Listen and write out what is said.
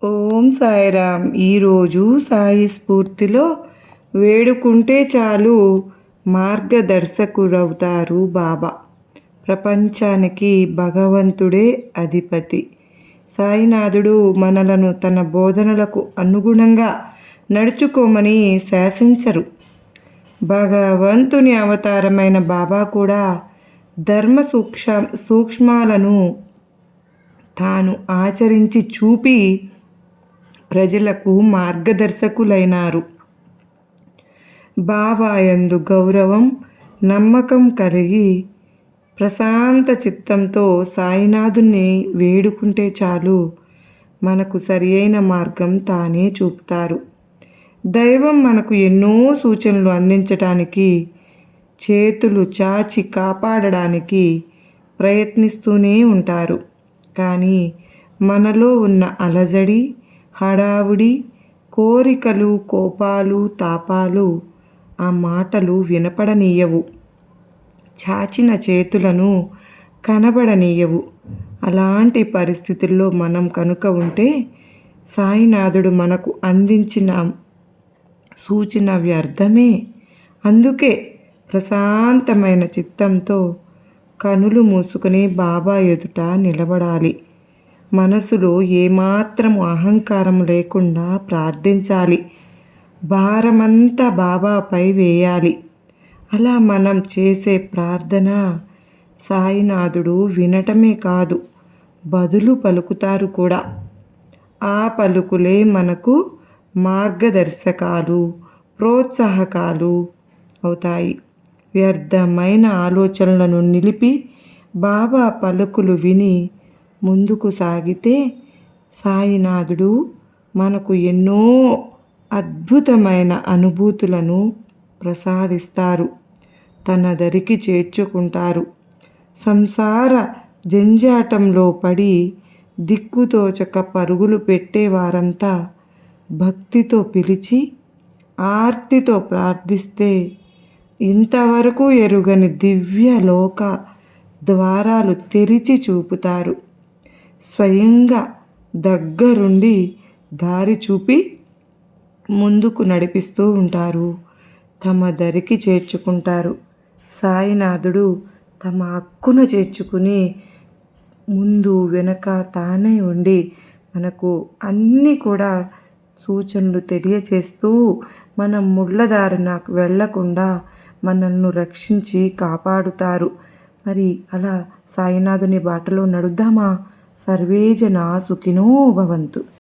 ఓం సాయిరామ్. ఈరోజు సాయి స్ఫూర్తిలో వేడుకుంటే చాలు మార్గదర్శకుడవుతారు బాబా. ప్రపంచానికి భగవంతుడే అధిపతి. సాయినాథుడు మనలను తన బోధనలకు అనుగుణంగా నడుచుకోమని శాసించరు. భగవంతుని అవతారమైన బాబా కూడా ధర్మ సూక్ష్మాలను తాను ఆచరించి చూపి ప్రజలకు మార్గదర్శకులైనారు. బాబా యందు గౌరవం, నమ్మకం కలిగి ప్రశాంత చిత్తంతో సాయినాథుని వేడుకుంటే చాలు మనకు సరియైన మార్గం తానే చూపుతారు. దైవం మనకు ఎన్నో సూచనలు అందించటానికి, చేతులు చాచి కాపాడడానికి ప్రయత్నిస్తూనే ఉంటారు. కానీ మనలో ఉన్న అలజడి, హడావుడి, కోరికలు, కోపాలు, తాపాలు ఆ మాటలు వినపడనీయవు. చాచిన చేతులను కనబడనీయవు. అలాంటి పరిస్థితుల్లో మనం కనుక ఉంటే సాయినాథుడు మనకు అందించిన సూచన వ్యర్థమే. అందుకే ప్రశాంతమైన చిత్తంతో కనులు మూసుకుని బాబా ఎదుట నిలబడాలి. మనసులో ఏమాత్రము అహంకారం లేకుండా ప్రార్థించాలి. భారమంతా బాబాపై వేయాలి. అలా మనం చేసే ప్రార్థన సాయినాథుడు వినటమే కాదు, బదులు పలుకుతారు కూడా. ఆ పలుకులే మనకు మార్గదర్శకాలు, ప్రోత్సాహకాలు అవుతాయి. వ్యర్థమైన ఆలోచనలను నిలిపి బాబా పలుకులు విని ముందుకు సాగితే సాయినాథుడు మనకు ఎన్నో అద్భుతమైన అనుభూతులను ప్రసాదిస్తారు. తన దరికి చేర్చుకుంటారు. సంసార జంజాటంలో పడి దిక్కుతోచక పరుగులు పెట్టేవారంతా భక్తితో పిలిచి ఆర్తితో ప్రార్థిస్తే ఇంతవరకు ఎరుగని దివ్య లోక ద్వారాలు తెరిచి చూపుతారు. స్వయంగా దగ్గరుండి దారి చూపి ముందుకు నడిపిస్తూ ఉంటారు. తమ దరికి చేర్చుకుంటారు. సాయినాథుడు తమ హక్కును చేర్చుకుని ముందు వెనక తానే ఉండి మనకు అన్నీ కూడా సూచనలు తెలియచేస్తూ మనం ముళ్ళదారిన వెళ్లకుండా మనల్ని రక్షించి కాపాడుతారు. మరి అలా సాయినాథుని బాటలో నడుద్దామా? సర్వే జనా సుఖినో భవంతు.